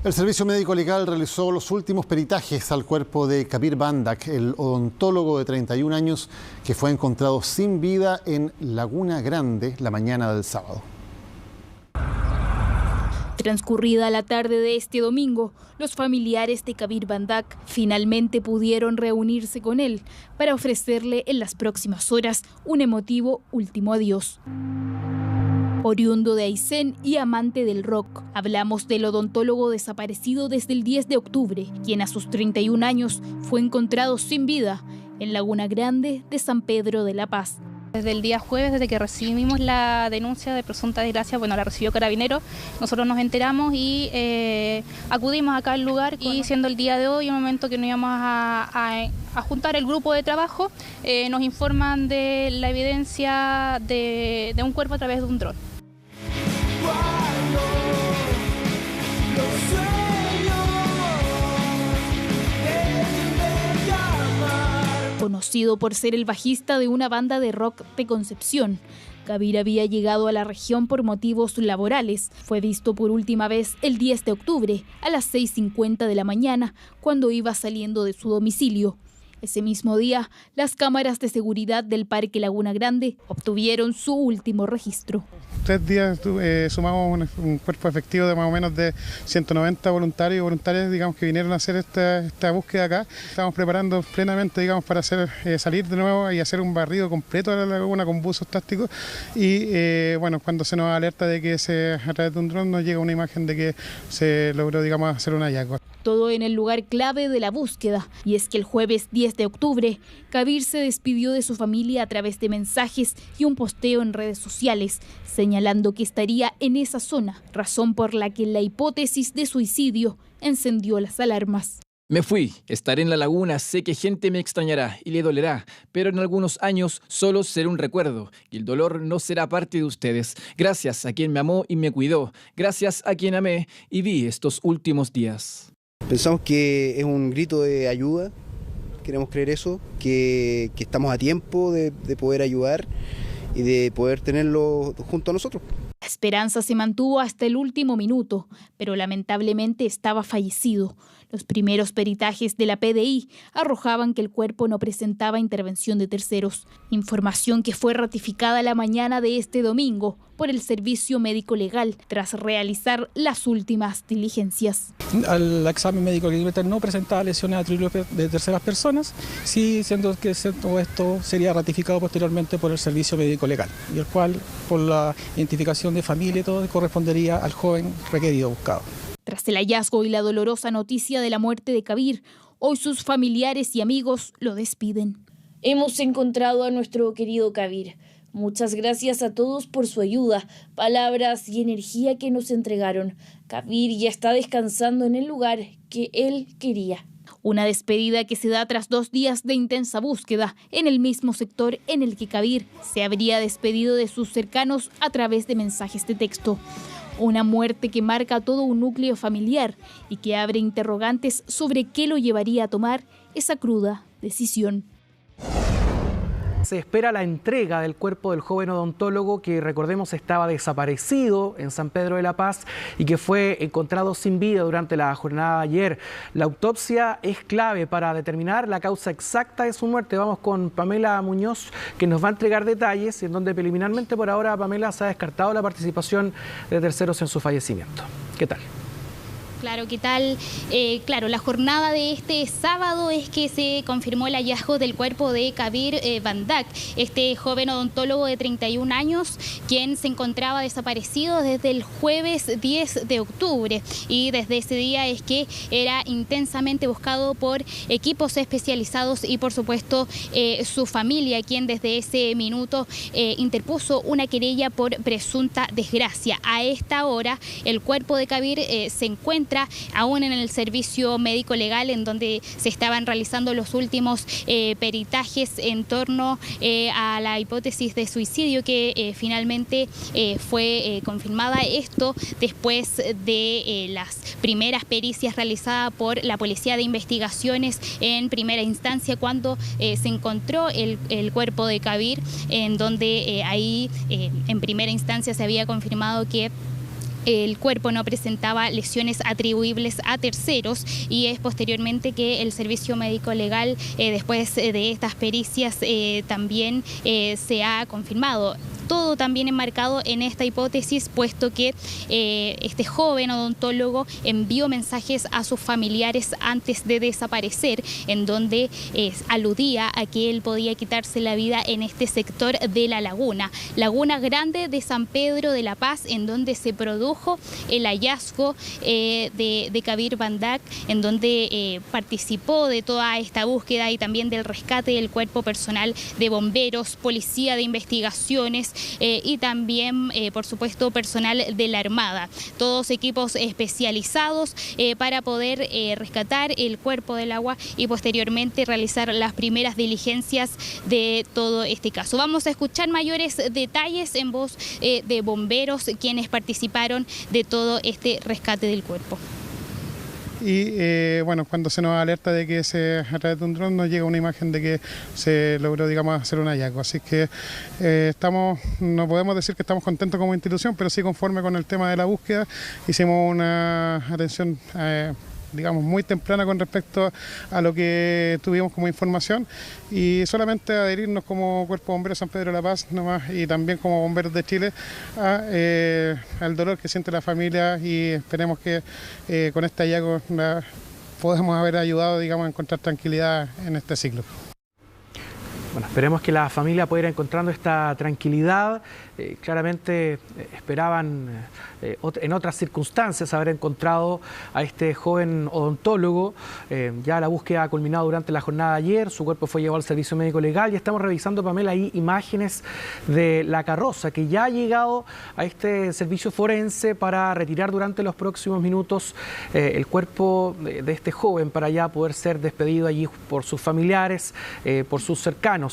El Servicio Médico Legal realizó los últimos peritajes al cuerpo de Kabir Bandak, el odontólogo de 31 años que fue encontrado sin vida en Laguna Grande la mañana del sábado. Transcurrida la tarde de este domingo, los familiares de Kabir Bandak finalmente pudieron reunirse con él para ofrecerle en las próximas horas un emotivo último adiós. Oriundo de Aysén y amante del rock, hablamos del odontólogo desaparecido desde el 10 de octubre, quien a sus 31 años fue encontrado sin vida en Laguna Grande de San Pedro de la Paz. Desde el día jueves, desde que recibimos la denuncia de presunta desgracia, la recibió Carabineros, nosotros nos enteramos y acudimos acá al lugar y siendo el día de hoy, el momento que nos íbamos a juntar el grupo de trabajo, nos informan de la evidencia de un cuerpo a través de un dron. Conocido por ser el bajista de una banda de rock de Concepción, Kabir había llegado a la región por motivos laborales. Fue visto por última vez el 10 de octubre a las 6:50 de la mañana, cuando iba saliendo de su domicilio. Ese mismo día, las cámaras de seguridad del Parque Laguna Grande obtuvieron su último registro. 3 días sumamos un cuerpo efectivo de más o menos de 190 voluntarios y voluntarias, digamos, que vinieron a hacer esta búsqueda acá. Estamos preparando plenamente, digamos, para salir de nuevo y hacer un barrido completo de la laguna con buzos tácticos. Y cuando se nos alerta de que a través de un dron nos llega una imagen de que se logró, digamos, hacer un hallazgo. Todo en el lugar clave de la búsqueda, y es que el jueves 10 de octubre, Kabir se despidió de su familia a través de mensajes y un posteo en redes sociales, señalando que estaría en esa zona, razón por la que la hipótesis de suicidio encendió las alarmas. Me fui, estaré en la laguna, sé que gente me extrañará y le dolerá, pero en algunos años solo seré un recuerdo y el dolor no será parte de ustedes. Gracias a quien me amó y me cuidó, gracias a quien amé y vi estos últimos días. Pensamos que es un grito de ayuda, queremos creer eso, que estamos a tiempo de poder ayudar y de poder tenerlo junto a nosotros. La esperanza se mantuvo hasta el último minuto, pero lamentablemente estaba fallecido. Los primeros peritajes de la PDI arrojaban que el cuerpo no presentaba intervención de terceros, información que fue ratificada la mañana de este domingo por el Servicio Médico Legal tras realizar las últimas diligencias. El examen médico no presentaba lesiones atribuibles de terceras personas, sí, siendo que esto sería ratificado posteriormente por el Servicio Médico Legal, y el cual, por la identificación de familia y todo, correspondería al joven requerido buscado. Tras el hallazgo y la dolorosa noticia de la muerte de Kabir, hoy sus familiares y amigos lo despiden. Hemos encontrado a nuestro querido Kabir. Muchas gracias a todos por su ayuda, palabras y energía que nos entregaron. Kabir ya está descansando en el lugar que él quería. Una despedida que se da tras 2 días de intensa búsqueda en el mismo sector en el que Kabir se habría despedido de sus cercanos a través de mensajes de texto. Una muerte que marca todo un núcleo familiar y que abre interrogantes sobre qué lo llevaría a tomar esa cruda decisión. Se espera la entrega del cuerpo del joven odontólogo que, recordemos, estaba desaparecido en San Pedro de la Paz y que fue encontrado sin vida durante la jornada de ayer. La autopsia es clave para determinar la causa exacta de su muerte. Vamos con Pamela Muñoz, que nos va a entregar detalles, en donde preliminarmente por ahora, Pamela, se ha descartado la participación de terceros en su fallecimiento. ¿Qué tal? Claro, ¿qué tal? Claro, la jornada de este sábado es que se confirmó el hallazgo del cuerpo de Kabir Bandak, este joven odontólogo de 31 años, quien se encontraba desaparecido desde el jueves 10 de octubre. Y desde ese día es que era intensamente buscado por equipos especializados y, por supuesto, su familia, quien desde ese minuto interpuso una querella por presunta desgracia. A esta hora, el cuerpo de Kabir se encuentra aún en el Servicio Médico Legal, en donde se estaban realizando los últimos peritajes en torno a la hipótesis de suicidio que finalmente fue confirmada. Esto después de las primeras pericias realizadas por la Policía de Investigaciones en primera instancia, cuando se encontró el cuerpo de Kabir, en donde ahí en primera instancia se había confirmado que el cuerpo no presentaba lesiones atribuibles a terceros y es posteriormente que el servicio médico legal, después de estas pericias, también se ha confirmado. Todo también enmarcado en esta hipótesis, puesto que este joven odontólogo envió mensajes a sus familiares antes de desaparecer, en donde aludía a que él podía quitarse la vida en este sector de la Laguna Grande de San Pedro de la Paz, en donde se produjo el hallazgo de Kabir Bandak, en donde participó de toda esta búsqueda y también del rescate del cuerpo personal de bomberos, policía de investigaciones y también, por supuesto, personal de la Armada. Todos equipos especializados para poder rescatar el cuerpo del agua y posteriormente realizar las primeras diligencias de todo este caso. Vamos a escuchar mayores detalles en voz de bomberos, quienes participaron de todo este rescate del cuerpo. Y bueno, cuando se nos alerta de que a través de un dron nos llega una imagen de que se logró, digamos, hacer un hallazgo. Así que no podemos decir que estamos contentos como institución, pero sí conforme con el tema de la búsqueda. Hicimos una atención digamos, muy temprana con respecto a lo que tuvimos como información, y solamente adherirnos como Cuerpo Bombero San Pedro de la Paz nomás, y también como Bomberos de Chile al dolor que siente la familia, y esperemos que con este hallazgo podamos haber ayudado, digamos, a encontrar tranquilidad en este ciclo. Bueno, esperemos que la familia pueda ir encontrando esta tranquilidad. Claramente esperaban en otras circunstancias haber encontrado a este joven odontólogo. Ya la búsqueda ha culminado durante la jornada de ayer, su cuerpo fue llevado al servicio médico legal y estamos revisando, Pamela, ahí imágenes de la carroza que ya ha llegado a este servicio forense para retirar durante los próximos minutos el cuerpo de este joven, para ya poder ser despedido allí por sus familiares, por sus cercanos.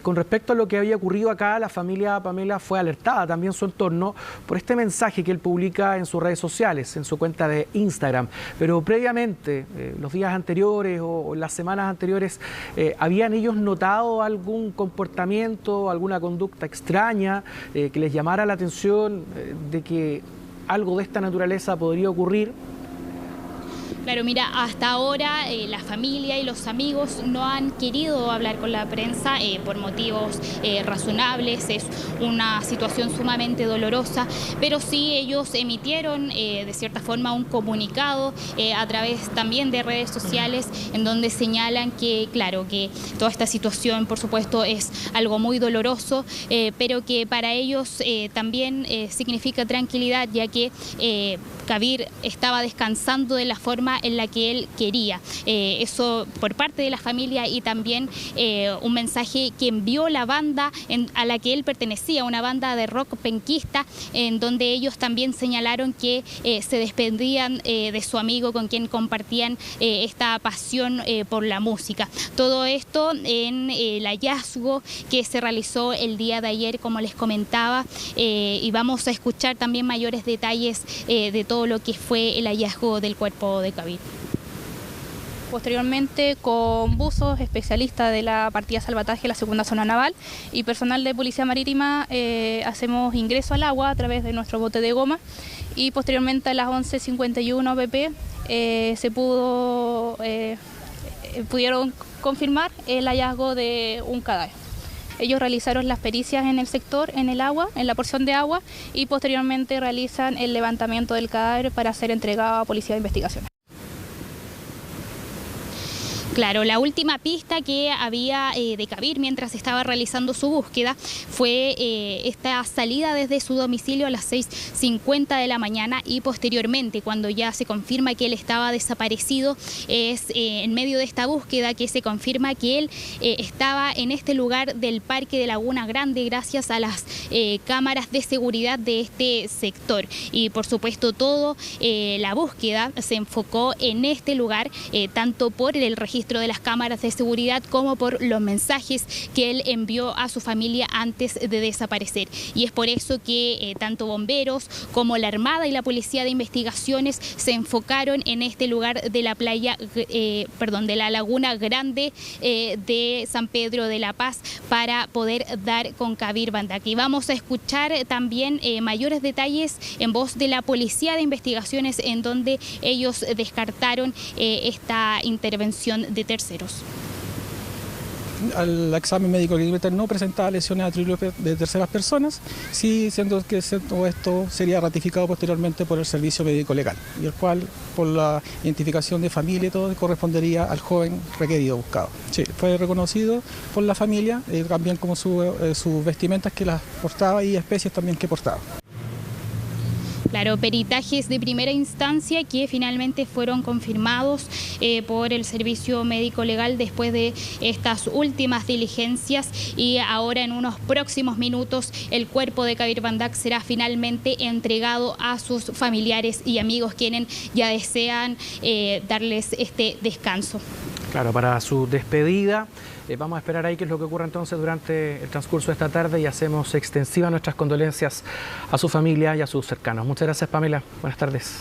Con respecto a lo que había ocurrido acá, la familia, Pamela, fue alertada también su entorno por este mensaje que él publica en sus redes sociales, en su cuenta de Instagram. Pero previamente, los días anteriores o las semanas anteriores, ¿habían ellos notado algún comportamiento, alguna conducta extraña que les llamara la atención de que algo de esta naturaleza podría ocurrir? Claro, mira, hasta ahora la familia y los amigos no han querido hablar con la prensa por motivos razonables. Es una situación sumamente dolorosa, pero sí ellos emitieron de cierta forma un comunicado a través también de redes sociales, en donde señalan que, claro, que toda esta situación, por supuesto, es algo muy doloroso, pero que para ellos también significa tranquilidad, ya que Kabir estaba descansando de la forma en la que él quería. Eso por parte de la familia, y también un mensaje que envió la banda a la que él pertenecía, una banda de rock penquista, en donde ellos también señalaron que se despedían de su amigo con quien compartían esta pasión por la música. Todo esto en el hallazgo que se realizó el día de ayer, como les comentaba, y vamos a escuchar también mayores detalles de todo lo que fue el hallazgo del cuerpo de Kabir. Posteriormente, con buzos especialistas de la partida salvataje de la segunda zona naval y personal de policía marítima, hacemos ingreso al agua a través de nuestro bote de goma, y posteriormente a las 11:51 pp pudieron confirmar el hallazgo de un cadáver. Ellos realizaron las pericias en el sector, en el agua, en la porción de agua, y posteriormente realizan el levantamiento del cadáver para ser entregado a Policía de Investigaciones. Claro, la última pista que había de Kabir mientras estaba realizando su búsqueda fue esta salida desde su domicilio a las 6:50 de la mañana, y posteriormente, cuando ya se confirma que él estaba desaparecido, es en medio de esta búsqueda que se confirma que él estaba en este lugar del Parque de Laguna Grande gracias a las cámaras de seguridad de este sector. Y por supuesto la búsqueda se enfocó en este lugar, tanto por el registro registro de las cámaras de seguridad como por los mensajes que él envió a su familia antes de desaparecer. Y es por eso que tanto bomberos como la Armada y la Policía de Investigaciones se enfocaron en este lugar de la playa, de la Laguna Grande de San Pedro de la Paz para poder dar con Kabir Bandak. Y vamos a escuchar también mayores detalles en voz de la Policía de Investigaciones, en donde ellos descartaron esta intervención de terceros. Al examen médico que no presentaba lesiones atribuibles de terceras personas, sí, siendo que esto sería ratificado posteriormente por el servicio médico legal, y el cual, por la identificación de familia y todo, correspondería al joven requerido buscado. Sí, fue reconocido por la familia, también como sus vestimentas que las portaba y especies también que portaba. Claro, peritajes de primera instancia que finalmente fueron confirmados por el Servicio Médico Legal después de estas últimas diligencias, y ahora en unos próximos minutos el cuerpo de Kabir Bandak será finalmente entregado a sus familiares y amigos, quienes ya desean darles este descanso. Claro, para su despedida. Vamos a esperar ahí qué es lo que ocurre entonces durante el transcurso de esta tarde, y hacemos extensivas nuestras condolencias a su familia y a sus cercanos. Muchas gracias, Pamela. Buenas tardes.